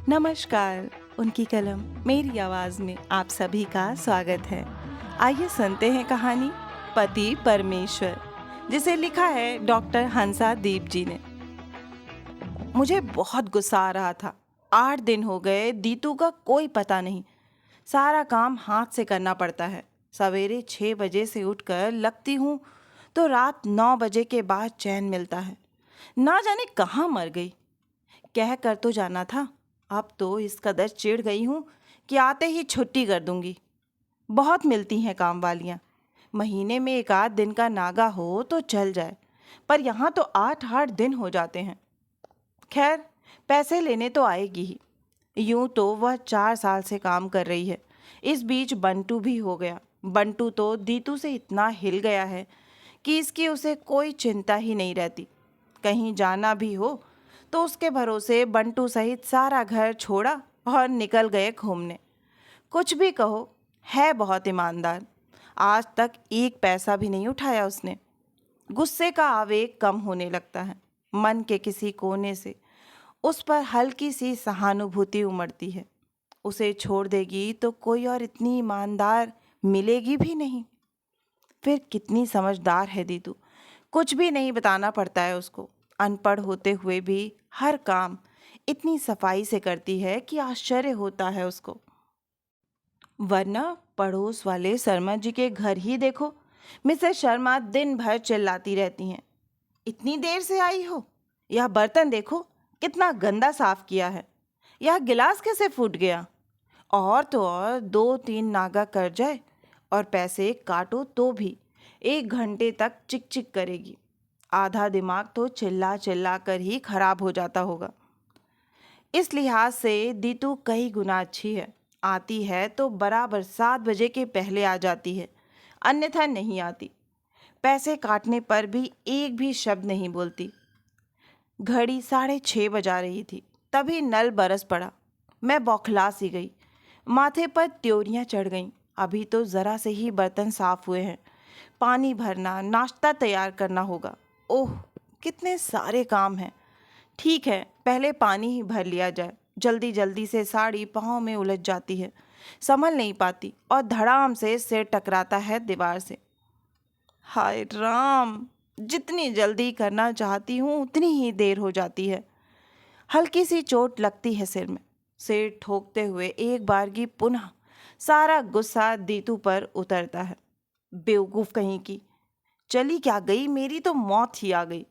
नमस्कार। उनकी कलम मेरी आवाज में आप सभी का स्वागत है। आइए सुनते हैं कहानी पति परमेश्वर, जिसे लिखा है डॉक्टर हंसा दीप जी ने। मुझे बहुत गुस्सा आ रहा था। 8 दिन हो गए, दीतू का कोई पता नहीं। सारा काम हाथ से करना पड़ता है। सवेरे 6 बजे से उठकर लगती हूँ तो रात 9 बजे के बाद चैन मिलता है। ना जाने कहाँ मर गई। कह कर तो जाना था। अब तो इस कदर चिढ़ गई हूँ कि आते ही छुट्टी कर दूंगी। बहुत मिलती हैं काम वालियाँ। महीने में 1 आध दिन का नागा हो तो चल जाए, पर यहाँ तो 8 8 दिन हो जाते हैं। खैर, पैसे लेने तो आएगी ही। यूं तो वह 4 साल से काम कर रही है। इस बीच बंटू भी हो गया। बंटू तो दीतू से इतना हिल गया है कि इसकी उसे कोई चिंता ही नहीं रहती। कहीं जाना भी हो तो उसके भरोसे बंटू सहित सारा घर छोड़ा और निकल गए घूमने। कुछ भी कहो, है बहुत ईमानदार। आज तक एक पैसा भी नहीं उठाया उसने। गुस्से का आवेग कम होने लगता है। मन के किसी कोने से उस पर हल्की सी सहानुभूति उमड़ती है। उसे छोड़ देगी तो कोई और इतनी ईमानदार मिलेगी भी नहीं। फिर कितनी समझदार है दीदू। कुछ भी नहीं बताना पड़ता है उसको। अनपढ़ होते हुए भी हर काम इतनी सफाई से करती है कि आश्चर्य होता है उसको। वरना पड़ोस वाले शर्मा जी के घर ही देखो। मिसेस शर्मा दिन भर चिल्लाती रहती हैं, इतनी देर से आई हो? यह बर्तन देखो कितना गंदा साफ किया है। यह गिलास कैसे फूट गया? और तो और 2 3 नागा कर जाए और पैसे काटो तो भी 1 घंटे तक चिक चिक करेगी। आधा दिमाग तो चिल्ला चिल्ला कर ही खराब हो जाता होगा। इस लिहाज से दीतू कई गुना अच्छी है। आती है तो बराबर 7 बजे के पहले आ जाती है, अन्यथा नहीं आती। पैसे काटने पर भी एक भी शब्द नहीं बोलती। घड़ी 6:30 बजा रही थी, तभी नल बरस पड़ा। मैं बौखला सी गई। माथे पर त्योरियां चढ़ गईं। अभी तो ज़रा से ही बर्तन साफ हुए हैं। पानी भरना, नाश्ता तैयार करना होगा। ओह, कितने सारे काम हैं। ठीक है, पहले पानी ही भर लिया जाए। जल्दी जल्दी से साड़ी पाँव में उलझ जाती है, संभल नहीं पाती और धड़ाम से सिर टकराता है दीवार से। हाय राम, जितनी जल्दी करना चाहती हूँ उतनी ही देर हो जाती है। हल्की सी चोट लगती है सिर में। सिर ठोकते हुए एक बार की पुनः सारा गुस्सा दीतू पर उतरता है। बेवकूफ़ कहीं की, चली क्या गई, मेरी तो मौत ही आ गई।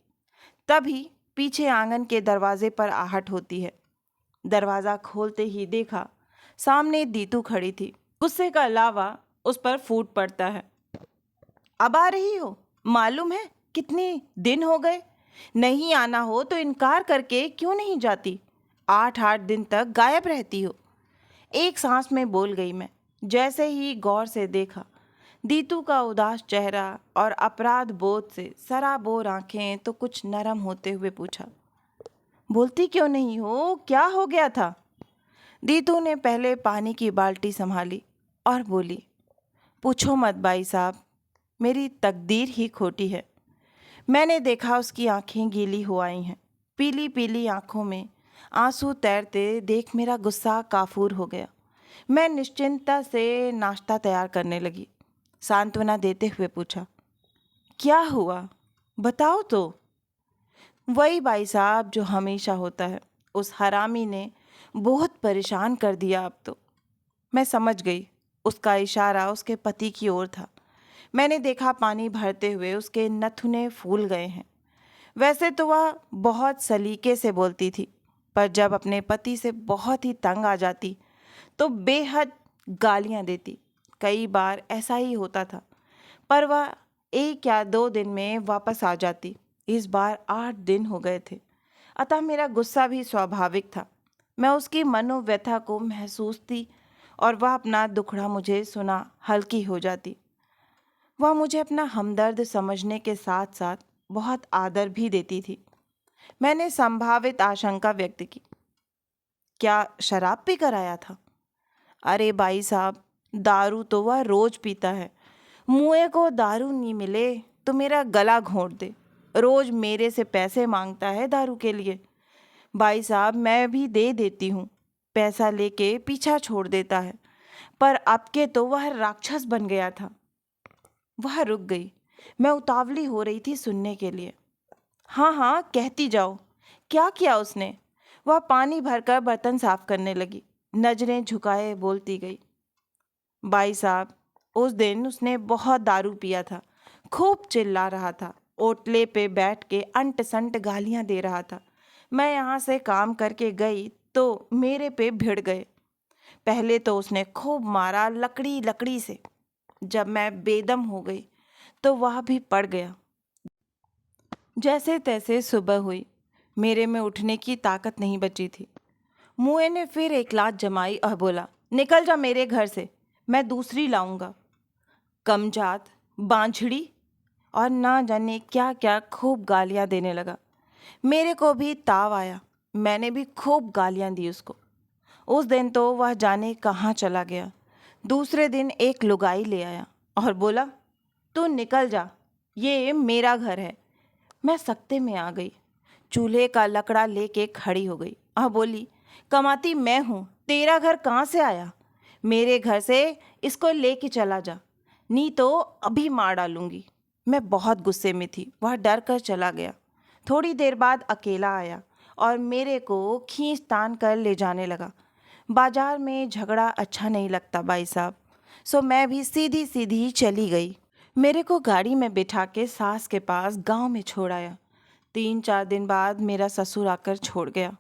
तभी पीछे आंगन के दरवाजे पर आहट होती है। दरवाज़ा खोलते ही देखा सामने दीतू खड़ी थी। गुस्से का लावा उस पर फूट पड़ता है। अब आ रही हो? मालूम है कितने दिन हो गए? नहीं आना हो तो इनकार करके क्यों नहीं जाती? 8 8 दिन तक गायब रहती हो। एक सांस में बोल गई मैं। जैसे ही गौर से देखा दीतू का उदास चेहरा और अपराध बोध से सराबोर आंखें, तो कुछ नरम होते हुए पूछा, बोलती क्यों नहीं हो? क्या हो गया था? दीतू ने पहले पानी की बाल्टी संभाली और बोली, पूछो मत भाई साहब, मेरी तकदीर ही खोटी है। मैंने देखा उसकी आंखें गीली हो आई हैं। पीली पीली आंखों में आंसू तैरते देख मेरा गुस्सा काफूर हो गया। मैं निश्चिंतता से नाश्ता तैयार करने लगी। सांत्वना देते हुए पूछा, क्या हुआ? बताओ तो। वही भाई साहब जो हमेशा होता है। उस हरामी ने बहुत परेशान कर दिया अब तो। मैं समझ गई। उसका इशारा उसके पति की ओर था। मैंने देखा पानी भरते हुए उसके नथुने फूल गए हैं। वैसे तो वह बहुत सलीके से बोलती थी, पर जब अपने पति से बहुत ही तंग आ जाती तो बेहद गालियां देती। कई बार ऐसा ही होता था, पर वह 1 या 2 दिन में वापस आ जाती। इस बार 8 दिन हो गए थे, अतः मेरा गुस्सा भी स्वाभाविक था। मैं उसकी मनोव्यथा को महसूसती और वह अपना दुखड़ा मुझे सुना हल्की हो जाती। वह मुझे अपना हमदर्द समझने के साथ साथ बहुत आदर भी देती थी। मैंने संभावित आशंका व्यक्त की, क्या शराब पी कर आया था? अरे भाई साहब, दारू तो वह रोज पीता है। मुए को दारू नहीं मिले तो मेरा गला घोंट दे। रोज मेरे से पैसे मांगता है दारू के लिए। भाई साहब, मैं भी दे देती हूँ। पैसा लेके पीछा छोड़ देता है, पर अब के तो वह राक्षस बन गया था। वह रुक गई। मैं उतावली हो रही थी सुनने के लिए। हाँ हाँ, कहती जाओ, क्या किया उसने? वह पानी भरकर बर्तन साफ करने लगी, नजरें झुकाए बोलती गई। भाई साहब, उस दिन उसने बहुत दारू पिया था, खूब चिल्ला रहा था, ओटले पे बैठ के अंट संट गालियां दे रहा था। मैं यहाँ से काम करके गई तो मेरे पे भिड़ गए। पहले तो उसने खूब मारा लकड़ी लकड़ी से। जब मैं बेदम हो गई तो वह भी पड़ गया। जैसे तैसे सुबह हुई। मेरे में उठने की ताकत नहीं बची थी। मुए ने फिर एक लात जमाई और बोला, निकल जा मेरे घर से, मैं दूसरी लाऊंगा। कमजात, बांझड़ी और ना जाने क्या क्या खूब गालियां देने लगा। मेरे को भी ताव आया। मैंने भी खूब गालियां दी उसको। उस दिन तो वह जाने कहाँ चला गया। दूसरे दिन एक लुगाई ले आया और बोला, तू निकल जा, ये मेरा घर है। मैं सख्ते में आ गई। चूल्हे का लकड़ा लेके खड़ी हो गई और बोली, कमाती मैं हूँ, तेरा घर कहाँ से आया? मेरे घर से इसको लेके चला जा, नहीं तो अभी मार डालूंगी। मैं बहुत गुस्से में थी। वह डर कर चला गया। थोड़ी देर बाद अकेला आया और मेरे को खींच तान कर ले जाने लगा। बाजार में झगड़ा अच्छा नहीं लगता भाई साहब, सो मैं भी सीधी सीधी चली गई। मेरे को गाड़ी में बिठा के सास के पास गांव में छोड़ आया। 3-4 दिन बाद मेरा ससुर आकर छोड़ गया।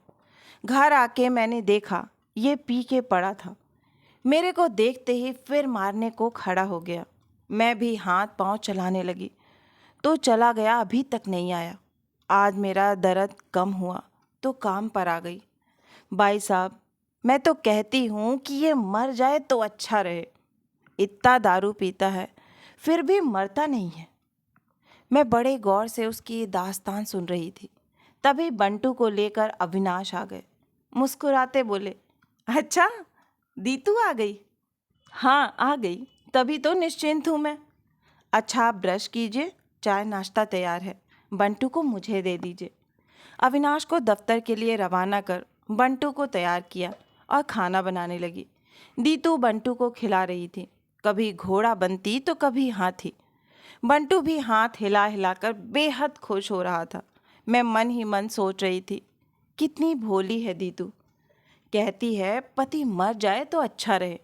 घर आके मैंने देखा ये पी के पड़ा था। मेरे को देखते ही फिर मारने को खड़ा हो गया। मैं भी हाथ पांव चलाने लगी तो चला गया, अभी तक नहीं आया। आज मेरा दर्द कम हुआ तो काम पर आ गई। भाई साहब, मैं तो कहती हूँ कि ये मर जाए तो अच्छा रहे। इतना दारू पीता है फिर भी मरता नहीं है। मैं बड़े गौर से उसकी दास्तान सुन रही थी। तभी बंटू को लेकर अविनाश आ गए। मुस्कुराते बोले, अच्छा दीतू आ गई? हाँ आ गई, तभी तो निश्चिंत हूँ मैं। अच्छा आप ब्रश कीजिए, चाय नाश्ता तैयार है, बंटू को मुझे दे दीजिए। अविनाश को दफ्तर के लिए रवाना कर बंटू को तैयार किया और खाना बनाने लगी। दीतू बंटू को खिला रही थी। कभी घोड़ा बनती तो कभी हाथी। बंटू भी हाथ हिला हिलाकर बेहद खुश हो रहा था। मैं मन ही मन सोच रही थी, कितनी भोली है दीतू। कहती है पति मर जाए तो अच्छा रहे।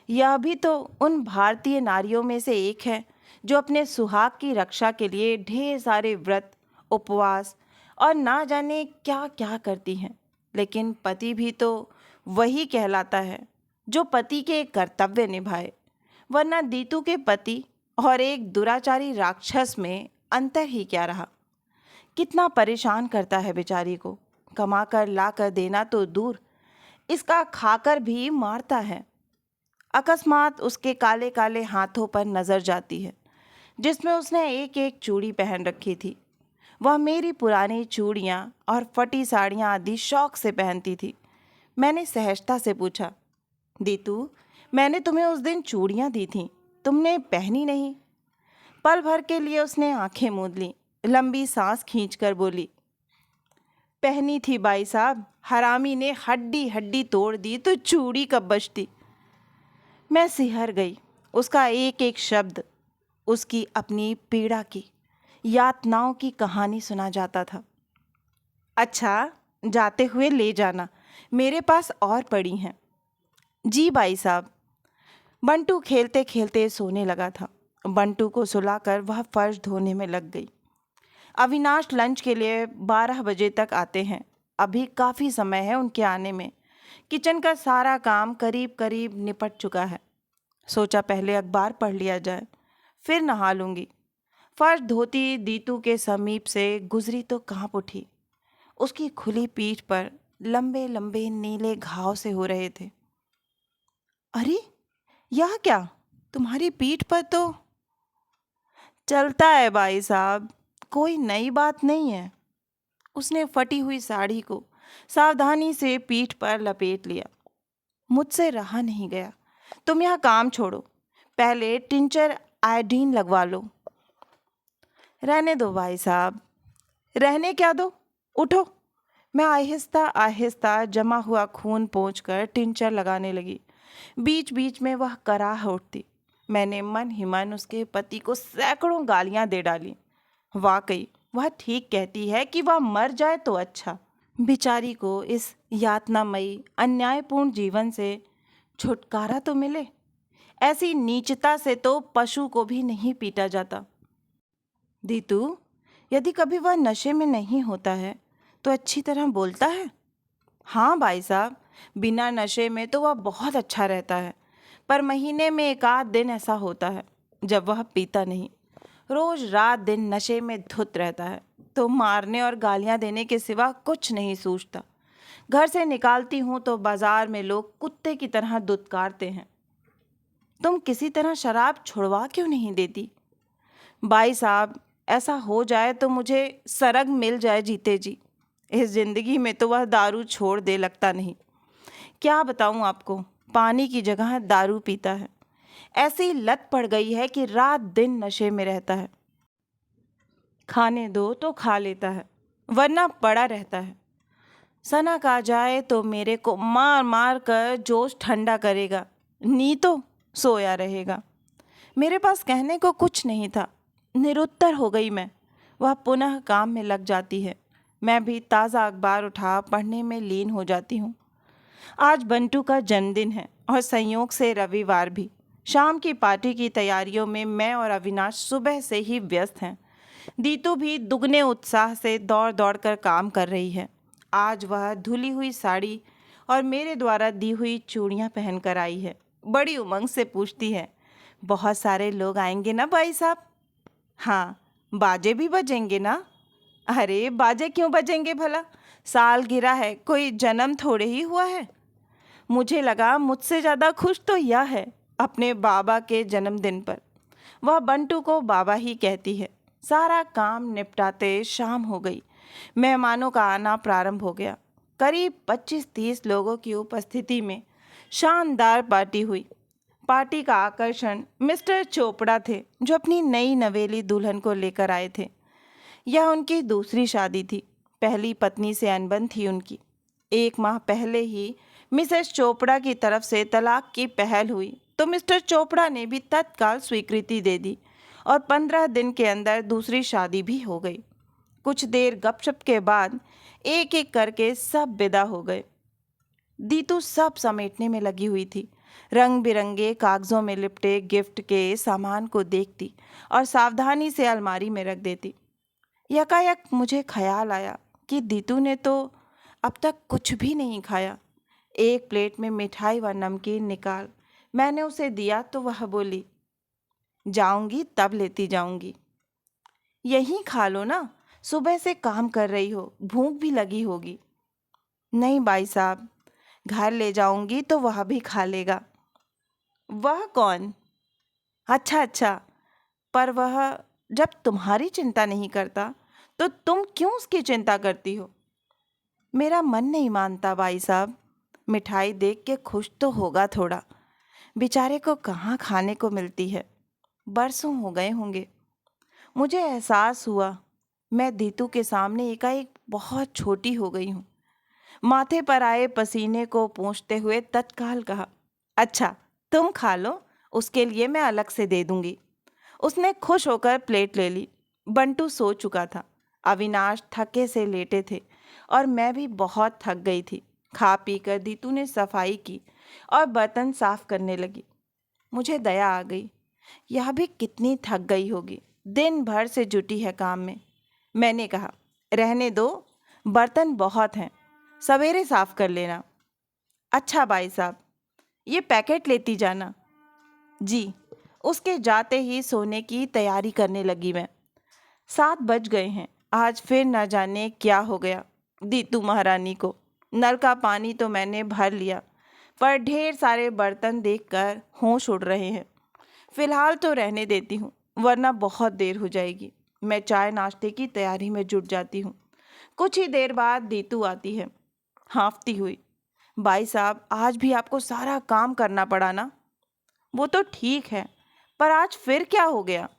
यह भी तो उन भारतीय नारियों में से एक है जो अपने सुहाग की रक्षा के लिए ढेर सारे व्रत, उपवास और ना जाने क्या क्या करती हैं। लेकिन पति भी तो वही कहलाता है जो पति के कर्तव्य निभाए। वरना दीतू के पति और एक दुराचारी राक्षस में अंतर ही क्या रहा। कितना परेशान करता है बेचारी को। कमा कर ला कर देना तो दूर, इसका खाकर भी मारता है। अकस्मात उसके काले काले हाथों पर नजर जाती है जिसमें उसने एक एक चूड़ी पहन रखी थी। वह मेरी पुरानी चूड़ियाँ और फटी साड़ियाँ आदि शौक से पहनती थी। मैंने सहजता से पूछा, दीतू मैंने तुम्हें उस दिन चूड़ियाँ दी थीं, तुमने पहनी नहीं? पल भर के लिए उसने आंखें मूंद लीं, लंबी सांस खींचकर बोली, पहनी थी भाई साहब, हरामी ने हड्डी हड्डी तोड़ दी तो चूड़ी कब बचती। मैं सिहर गई। उसका एक एक शब्द उसकी अपनी पीड़ा की, यातनाओं की कहानी सुना जाता था। अच्छा जाते हुए ले जाना, मेरे पास और पड़ी हैं। जी भाई साहब। बंटू खेलते खेलते सोने लगा था। बंटू को सुलाकर वह फर्श धोने में लग गई। अविनाश लंच के लिए 12 बजे तक आते हैं। अभी काफ़ी समय है उनके आने में। किचन का सारा काम करीब करीब निपट चुका है। सोचा पहले अखबार पढ़ लिया जाए, फिर नहा लूँगी। फर्श धोती दीतू के समीप से गुजरी तो कांप उठी। उसकी खुली पीठ पर लंबे लंबे नीले घाव से हो रहे थे। अरे यह क्या, तुम्हारी पीठ पर तो? चलता है भाई साहब, कोई नई बात नहीं है। उसने फटी हुई साड़ी को सावधानी से पीठ पर लपेट लिया। मुझसे रहा नहीं गया। तुम यह काम छोड़ो, पहले टिंचर आयोडीन लगवा लो। रहने दो भाई साहब। रहने क्या दो, उठो। मैं आहिस्ता आहिस्ता जमा हुआ खून पोंछकर टिंचर लगाने लगी। बीच बीच में वह कराह उठती। मैंने मन ही मन उसके पति को सैकड़ों गालियां दे डाली। वाकई वह ठीक कहती है कि वह मर जाए तो अच्छा। बेचारी को इस यातनामयी अन्यायपूर्ण जीवन से छुटकारा तो मिले। ऐसी नीचता से तो पशु को भी नहीं पीटा जाता। दीतू, यदि कभी वह नशे में नहीं होता है तो अच्छी तरह बोलता है? हाँ भाई साहब, बिना नशे में तो वह बहुत अच्छा रहता है, पर महीने में एक आध दिन ऐसा होता है जब वह पीता नहीं। रोज रात दिन नशे में धुत रहता है, तो मारने और गालियां देने के सिवा कुछ नहीं सूझता। घर से निकालती हूँ तो बाजार में लोग कुत्ते की तरह दुत्कारते हैं। तुम किसी तरह शराब छुड़वा क्यों नहीं देती? भाई साहब, ऐसा हो जाए तो मुझे सरग मिल जाए जीते जी। इस जिंदगी में तो वह दारू छोड़ दे लगता नहीं। क्या बताऊं आपको, पानी की जगह दारू पीता है। ऐसी लत पड़ गई है कि रात दिन नशे में रहता है। खाने दो तो खा लेता है, वरना पड़ा रहता है। सनक आ जाए तो मेरे को मार मार कर जोश ठंडा करेगा, नी तो सोया रहेगा। मेरे पास कहने को कुछ नहीं था। निरुत्तर हो गई मैं। वह पुनः काम में लग जाती है। मैं भी ताज़ा अखबार उठा पढ़ने में लीन हो जाती हूँ। आज बंटू का जन्मदिन है और संयोग से रविवार भी। शाम की पार्टी की तैयारियों में मैं और अविनाश सुबह से ही व्यस्त हैं। दीतू भी दुगने उत्साह से दौड़ दौड़ कर काम कर रही है। आज वह धुली हुई साड़ी और मेरे द्वारा दी हुई चूड़ियाँ पहन कर आई है। बड़ी उमंग से पूछती है, बहुत सारे लोग आएंगे ना भाई साहब? हाँ, बाजे भी बजेंगे ना? अरे बाजे क्यों बजेंगे भला? साल गिरा है, कोई जन्म थोड़े ही हुआ है। मुझे लगा मुझसे ज़्यादा खुश तो यह है अपने बाबा के जन्मदिन पर। वह बंटू को बाबा ही कहती है। सारा काम निपटाते शाम हो गई। मेहमानों का आना प्रारंभ हो गया। करीब 25-30 लोगों की उपस्थिति में शानदार पार्टी हुई। पार्टी का आकर्षण मिस्टर चोपड़ा थे, जो अपनी नई नवेली दुल्हन को लेकर आए थे। यह उनकी दूसरी शादी थी। पहली पत्नी से अनबन थी उनकी। 1 माह पहले ही मिसेस चोपड़ा की तरफ से तलाक की पहल हुई तो मिस्टर चोपड़ा ने भी तत्काल स्वीकृति दे दी और 15 दिन के अंदर दूसरी शादी भी हो गई। कुछ देर गपशप के बाद एक एक करके सब विदा हो गए। दीतू सब समेटने में लगी हुई थी। रंग बिरंगे कागजों में लिपटे गिफ्ट के सामान को देखती और सावधानी से अलमारी में रख देती। यकायक मुझे ख्याल आया कि दीतू ने तो अब तक कुछ भी नहीं खाया। एक प्लेट में मिठाई व नमकीन निकाल मैंने उसे दिया तो वह बोली, जाऊंगी तब लेती जाऊंगी। यहीं खा लो ना, सुबह से काम कर रही हो, भूख भी लगी होगी। नहीं भाई साहब, घर ले जाऊंगी तो वह भी खा लेगा। वह कौन? अच्छा अच्छा, पर वह जब तुम्हारी चिंता नहीं करता तो तुम क्यों उसकी चिंता करती हो? मेरा मन नहीं मानता भाई साहब। मिठाई देख के खुश तो होगा थोड़ा। बेचारे को कहाँ खाने को मिलती है। बरसों हो गए होंगे। मुझे एहसास हुआ मैं दीतू के सामने एकाएक बहुत छोटी हो गई हूँ। माथे पर आए पसीने को पोंछते हुए तत्काल कहा, अच्छा तुम खा लो, उसके लिए मैं अलग से दे दूंगी। उसने खुश होकर प्लेट ले ली। बंटू सो चुका था। अविनाश थके से लेटे थे और मैं भी बहुत थक गई थी। खा पी कर दीतू ने सफाई की और बर्तन साफ करने लगी। मुझे दया आ गई। यह भी कितनी थक गई होगी, दिन भर से जुटी है काम में। मैंने कहा, रहने दो, बर्तन बहुत हैं, सवेरे साफ कर लेना। अच्छा भाई साहब, ये पैकेट लेती जाना। जी। उसके जाते ही सोने की तैयारी करने लगी मैं। 7 बज गए हैं। आज फिर न जाने क्या हो गया दीतू महारानी को। नल का पानी तो मैंने भर लिया, पर ढेर सारे बर्तन देखकर होश उड़ रहे हैं। फिलहाल तो रहने देती हूँ, वरना बहुत देर हो जाएगी। मैं चाय नाश्ते की तैयारी में जुट जाती हूँ। कुछ ही देर बाद दीतू आती है, हाँफती हुई। भाई साहब, आज भी आपको सारा काम करना पड़ा ना? वो तो ठीक है, पर आज फिर क्या हो गया?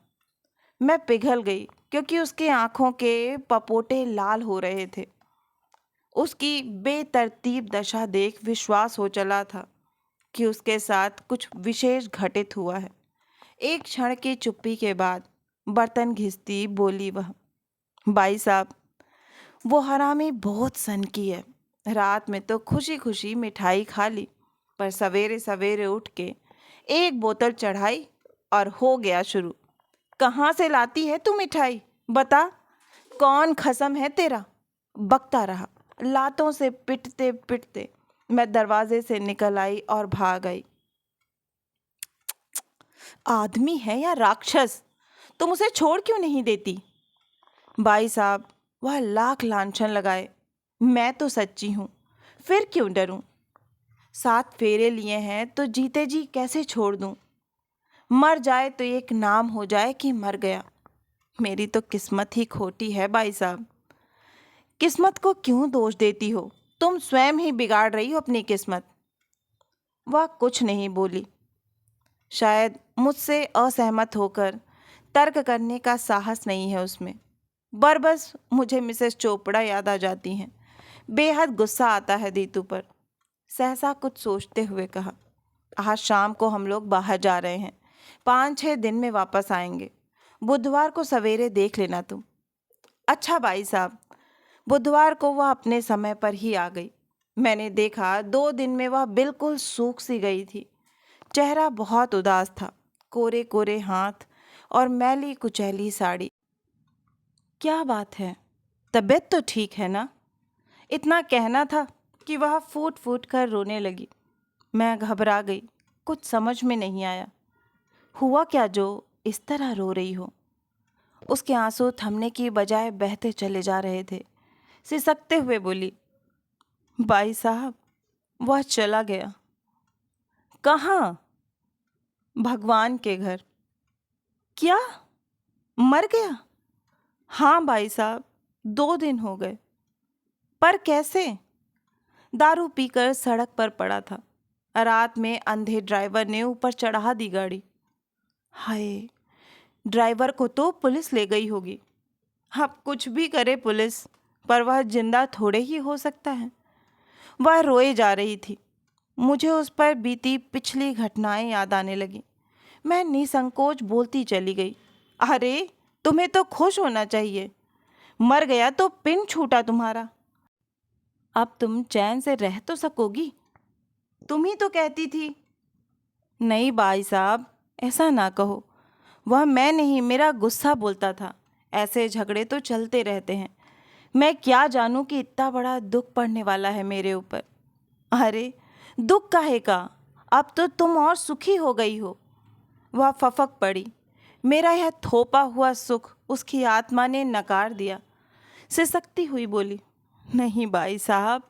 मैं पिघल गई क्योंकि उसकी आंखों के पपोटे लाल हो रहे थे। उसकी बेतरतीब दशा देख विश्वास हो चला था कि उसके साथ कुछ विशेष घटित हुआ है। एक क्षण की चुप्पी के बाद बर्तन घिसती बोली वह, भाई साहब, वो हरामी बहुत सनकी है। रात में तो खुशी खुशी मिठाई खा ली, पर सवेरे सवेरे उठ के एक बोतल चढ़ाई और हो गया शुरू। कहाँ से लाती है तू मिठाई, बता, कौन खसम है तेरा? बकता रहा। लातों से पिटते पिटते मैं दरवाजे से निकल आई और भाग आई। आदमी है या राक्षस, तुम उसे छोड़ क्यों नहीं देती? भाई साहब, वह लाख लांछन लगाए, मैं तो सच्ची हूँ, फिर क्यों डरूं? 7 फेरे लिए हैं तो जीते जी कैसे छोड़ दूं? मर जाए तो एक नाम हो जाए कि मर गया। मेरी तो किस्मत ही खोटी है भाई साहब। किस्मत को क्यों दोष देती हो? तुम स्वयं ही बिगाड़ रही हो अपनी किस्मत। वह कुछ नहीं बोली। शायद मुझसे असहमत होकर तर्क करने का साहस नहीं है उसमें। बस मुझे मिसेस चोपड़ा याद आ जाती हैं। बेहद गुस्सा आता है दीतू पर। सहसा कुछ सोचते हुए कहा, आज शाम को हम लोग बाहर जा रहे हैं, 5-6 दिन में वापस आएंगे। बुधवार को सवेरे देख लेना तुम। अच्छा भाई साहब। बुधवार को वह अपने समय पर ही आ गई। मैंने देखा 2 दिन में वह बिल्कुल सूख सी गई थी। चेहरा बहुत उदास था, कोरे कोरे हाथ और मैली कुचैली साड़ी। क्या बात है, तबीयत तो ठीक है ना? इतना कहना था कि वह फूट फूट कर रोने लगी। मैं घबरा गई, कुछ समझ में नहीं आया। हुआ क्या जो इस तरह रो रही हो? उसके आंसू थमने की बजाय बहते चले जा रहे थे। सिसकते हुए बोली, भाई साहब, वह चला गया। कहाँ? भगवान के घर। क्या? मर गया? हाँ भाई साहब, 2 दिन हो गए। पर कैसे? दारू पीकर सड़क पर पड़ा था। रात में अंधे ड्राइवर ने ऊपर चढ़ा दी गाड़ी। हाय, ड्राइवर को तो पुलिस ले गई होगी। अब कुछ भी करे पुलिस, पर वह जिंदा थोड़े ही हो सकता है। वह रोए जा रही थी। मुझे उस पर बीती पिछली घटनाएं याद आने लगी। मैं निसंकोच बोलती चली गई, अरे तुम्हें तो खुश होना चाहिए, मर गया तो पिन छूटा तुम्हारा। अब तुम चैन से रह तो सकोगी? तुम ही तो कहती थी। नहीं भाई साहब, ऐसा ना कहो। वह मैं नहीं, मेरा गुस्सा बोलता था। ऐसे झगड़े तो चलते रहते हैं। मैं क्या जानूं कि इतना बड़ा दुख पड़ने वाला है मेरे ऊपर। अरे दुख काहे का, अब तो तुम और सुखी हो गई हो। वह फफक पड़ी। मेरा यह थोपा हुआ सुख उसकी आत्मा ने नकार दिया। सिसकती हुई बोली, नहीं भाई साहब,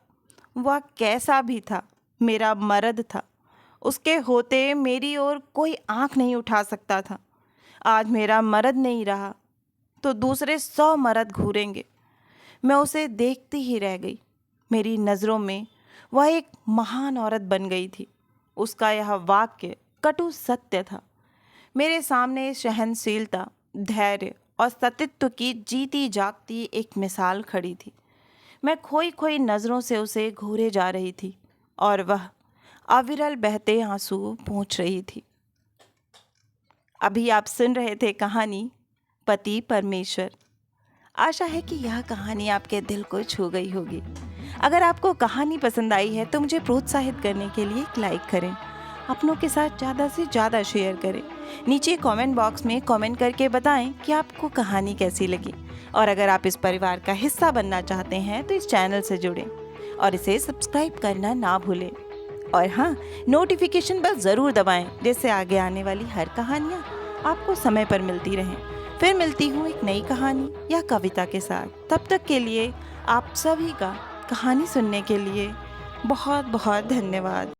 वह कैसा भी था, मेरा मर्द था। उसके होते मेरी ओर कोई आंख नहीं उठा सकता था। आज मेरा मर्द नहीं रहा तो दूसरे 100 मर्द घूरेंगे। मैं उसे देखती ही रह गई। मेरी नज़रों में वह एक महान औरत बन गई थी। उसका यह वाक्य कटु सत्य था। मेरे सामने सहनशीलता, धैर्य और सतीत्व की जीती जागती एक मिसाल खड़ी थी। मैं खोई खोई नज़रों से उसे घूरे जा रही थी और वह अविरल बहते आंसू पोंछ रही थी। अभी आप सुन रहे थे कहानी पति परमेश्वर। आशा है कि यह कहानी आपके दिल को छू गई होगी। अगर आपको कहानी पसंद आई है तो मुझे प्रोत्साहित करने के लिए एक लाइक करें, अपनों के साथ ज़्यादा से ज़्यादा शेयर करें। नीचे कमेंट बॉक्स में कमेंट करके बताएं कि आपको कहानी कैसी लगी। और अगर आप इस परिवार का हिस्सा बनना चाहते हैं तो इस चैनल से जुड़ें और इसे सब्सक्राइब करना ना भूलें। और हाँ, नोटिफिकेशन बेल ज़रूर दबाएं, जिससे आगे आने वाली हर कहानियाँ आपको समय पर मिलती रहें। फिर मिलती हूँ एक नई कहानी या कविता के साथ। तब तक के लिए आप सभी का कहानी सुनने के लिए बहुत बहुत धन्यवाद।